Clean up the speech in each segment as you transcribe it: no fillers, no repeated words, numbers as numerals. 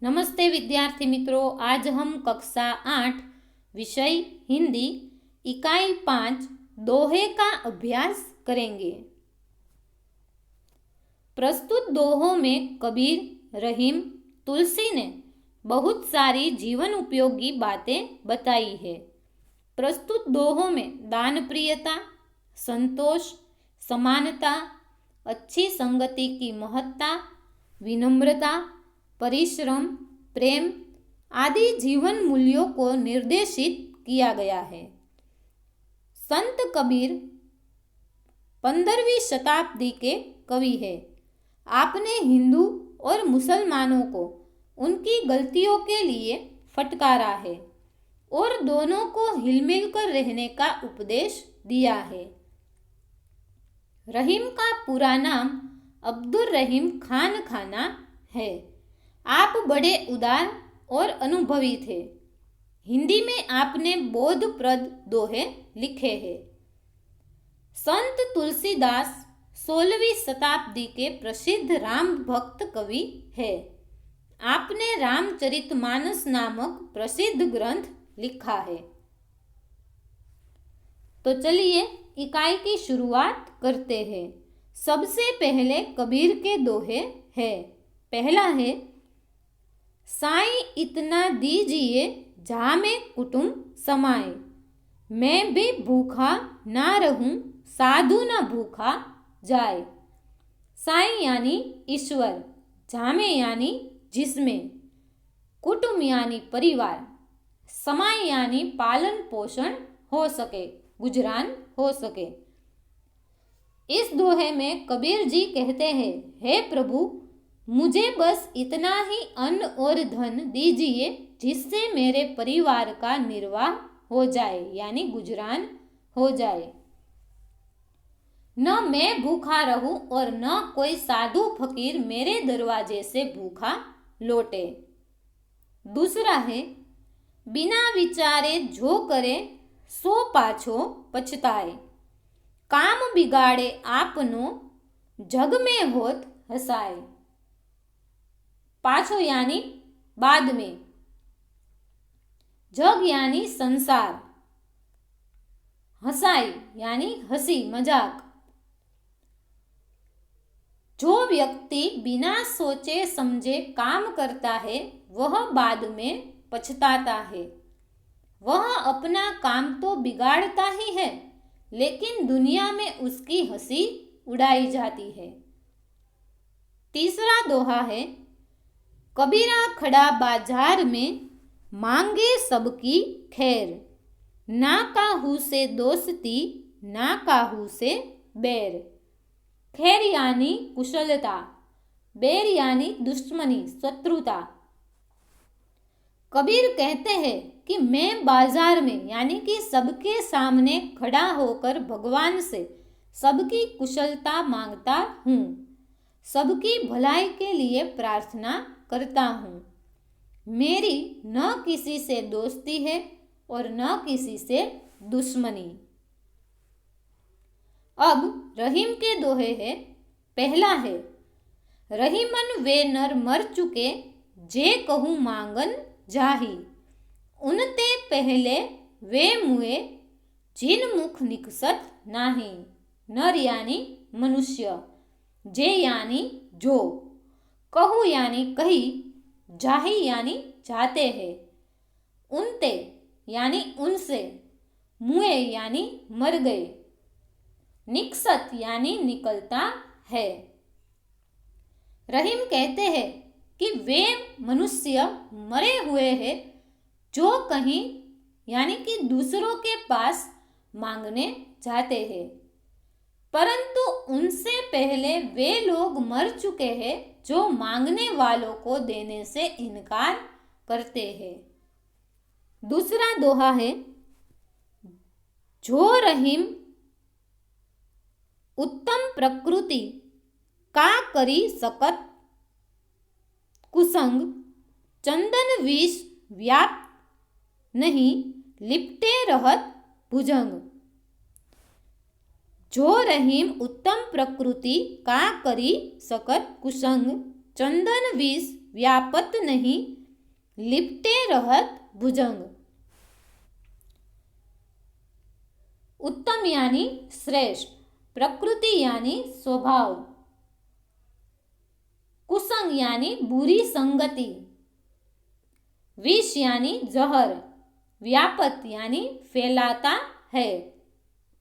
नमस्ते विद्यार्थी मित्रों, आज हम कक्षा 8 विषय हिंदी इकाई 5 दोहे का अभ्यास करेंगे। प्रस्तुत दोहों में कबीर, रहीम, तुलसी ने बहुत सारी जीवन उपयोगी बातें बताई है। प्रस्तुत दोहों में दान प्रियता, संतोष, समानता, अच्छी संगति की महत्ता, विनम्रता, परिश्रम, प्रेम आदि जीवन मूल्यों को निर्देशित किया गया है। संत कबीर 15वीं शताब्दी के कवि है। आपने हिंदू और मुसलमानों को उनकी गलतियों के लिए फटकारा है और दोनों को हिलमिल कर रहने का उपदेश दिया है। रहीम का पूरा नाम अब्दुल रहीम खान खाना है। आप बड़े उदार और अनुभवी थे। हिंदी में आपने बोधप्रद दोहे लिखे हैं। संत तुलसीदास 16वीं शताब्दी के प्रसिद्ध राम भक्त कवि है। आपने रामचरितमानस नामक प्रसिद्ध ग्रंथ लिखा है। तो चलिए इकाई की शुरुआत करते हैं। सबसे पहले कबीर के दोहे हैं। पहला है, साईं इतना दीजिए जा में कुटुंब समाए, मैं भी भूखा ना रहूं साधु ना भूखा जाए। साईं यानी ईश्वर, जामे यानी जिसमें, कुटुंब यानी परिवार, समाय यानी पालन पोषण हो सके, गुजरान हो सके। इस दोहे में कबीर जी कहते हैं, हे प्रभु, मुझे बस इतना ही अन्न और धन दीजिए जिससे मेरे परिवार का निर्वाह हो जाए, यानी गुजरान हो जाए। न मैं भूखा रहूं और न कोई साधु फकीर मेरे दरवाजे से भूखा लौटे। दूसरा है, बिना विचारे जो करे सो पाछो पछताए, काम बिगाड़े आपनो जग में होत हसाए। पाछो यानी बाद में, जग यानी संसार, हंसाई यानी हंसी मजाक। जो व्यक्ति बिना सोचे समझे काम करता है वह बाद में पछताता है। वह अपना काम तो बिगाड़ता ही है, लेकिन दुनिया में उसकी हंसी उड़ाई जाती है। तीसरा दोहा है, कबीरा खड़ा बाजार में मांगे सबकी खैर, ना काहू से दोस्ती ना काहू से बैर। खैर यानी कुशलता, बैर यानी दुश्मनी, शत्रुता। कबीर कहते हैं कि मैं बाजार में यानी कि सबके सामने खड़ा होकर भगवान से सबकी कुशलता मांगता हूँ, सबकी भलाई के लिए प्रार्थना करता हूँ। मेरी न किसी से दोस्ती है और न किसी से दुश्मनी। अब रहीम के दोहे हैं। पहला है, रहीमन वे नर मर चुके जे कहूँ मांगन जाही, उनते पहले वे मुए जिन मुख निकसत नाही। नर यानी मनुष्य, जे यानी जो, कहू यानी कही, जाही यानी जाते हैं, उनते यानी उनसे, मुए यानी मर गए, निकसत यानी निकलता है। रहीम कहते हैं कि वे मनुष्य मरे हुए हैं जो कहीं यानी कि दूसरों के पास मांगने जाते हैं, परंतु उनसे पहले वे लोग मर चुके हैं जो मांगने वालों को देने से इनकार करते हैं। दूसरा दोहा है, जो रहीम उत्तम प्रकृति का करी सकत कुसंग, चंदन विष व्याप्त नहीं लिपटे रहत भुजंग। जो रहीम उत्तम प्रकृति का करी सकत कुसंग, चंदन विष व्यापत नहीं, लिपटे रहत भुजंग। उत्तम यानी श्रेष्ठ, प्रकृति यानी स्वभाव, कुसंग यानी बुरी संगति, विष यानी जहर, व्यापत यानी फैलाता है।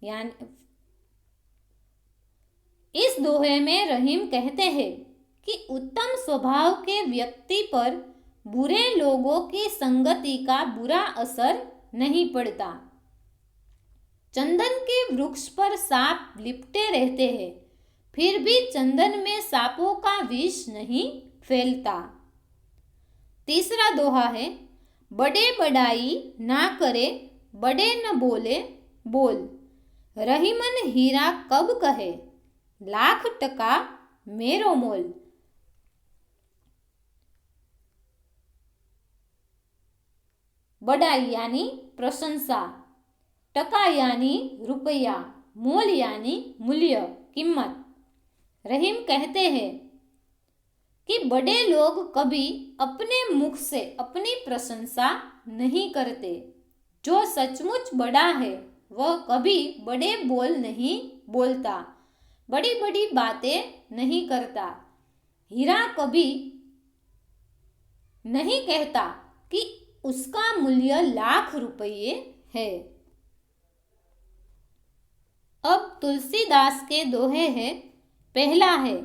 यानी इस दोहे में रहीम कहते हैं कि उत्तम स्वभाव के व्यक्ति पर बुरे लोगों की संगति का बुरा असर नहीं पड़ता। चंदन के वृक्ष पर सांप लिपटे रहते हैं, फिर भी चंदन में सांपों का विष नहीं फैलता। तीसरा दोहा है, बड़े बड़ाई ना करे, बड़े न बोले बोल, रहीमन हीरा कब कहे, लाख टका मेरो मोल। बड़ाई यानी प्रशंसा, टका यानी रुपया, मोल यानी मूल्य, कीमत। रहीम कहते हैं कि बड़े लोग कभी अपने मुख से अपनी प्रशंसा नहीं करते। जो सचमुच बड़ा है वह कभी बड़े बोल नहीं बोलता, बड़ी बड़ी बातें नहीं करता। हीरा कभी नहीं कहता कि उसका मूल्य लाख रुपये है। अब तुलसीदास के दोहे हैं। पहला है,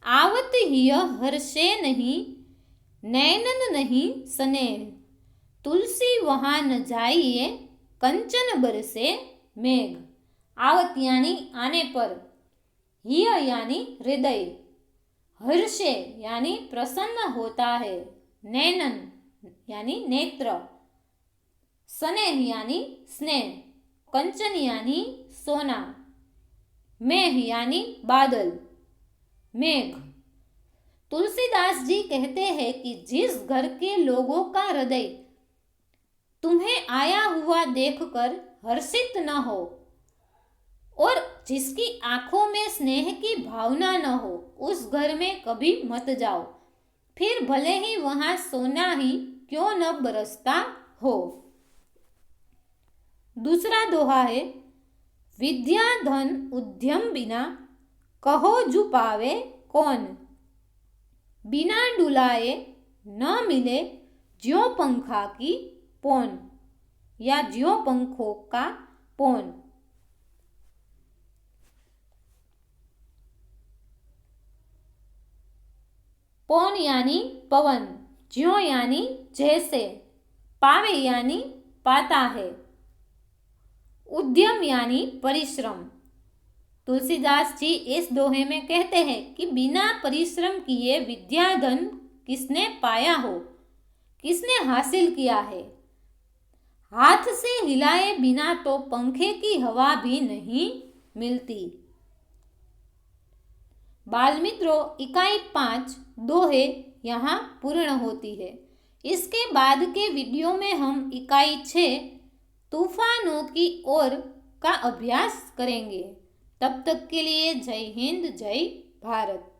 आवत हिय हर्षे नहीं, नैनन नहीं स्नेह, तुलसी वहां न जाइए, कंचन बरसे मेघ। आवत यानी आने पर, हिय यानी हृदय, हर्षे यानी प्रसन्न होता है, नैनन यानी नेत्र, स्नेह यानी स्नेह, कंचन यानी सोना, मेघ यानी बादल, मेघ। तुलसीदास जी कहते हैं कि जिस घर के लोगों का हृदय तुम्हें आया हुआ देखकर हर्षित न हो और जिसकी आंखों में स्नेह की भावना न हो, उस घर में कभी मत जाओ, फिर भले ही वहां सोना ही क्यों न बरसता हो। दूसरा दोहा है, विद्या धन उद्यम बिना, कहो जु पावे कौन, बिना डुलाए न मिले ज्यों पंखा की पौन, या ज्यों पंखों का पौन। पौन यानी पवन, ज्यों यानी जैसे, पावे यानी पाता है, उद्यम यानी परिश्रम। तुलसीदास जी इस दोहे में कहते हैं कि बिना परिश्रम किए विद्या धन किसने पाया हो, किसने हासिल किया है। हाथ से हिलाए बिना तो पंखे की हवा भी नहीं मिलती। बाल मित्रों, इकाई 5 दोहे यहाँ पूर्ण होती है। इसके बाद के वीडियो में हम इकाई 6 तूफानों की ओर का अभ्यास करेंगे। तब तक के लिए जय हिंद, जय भारत।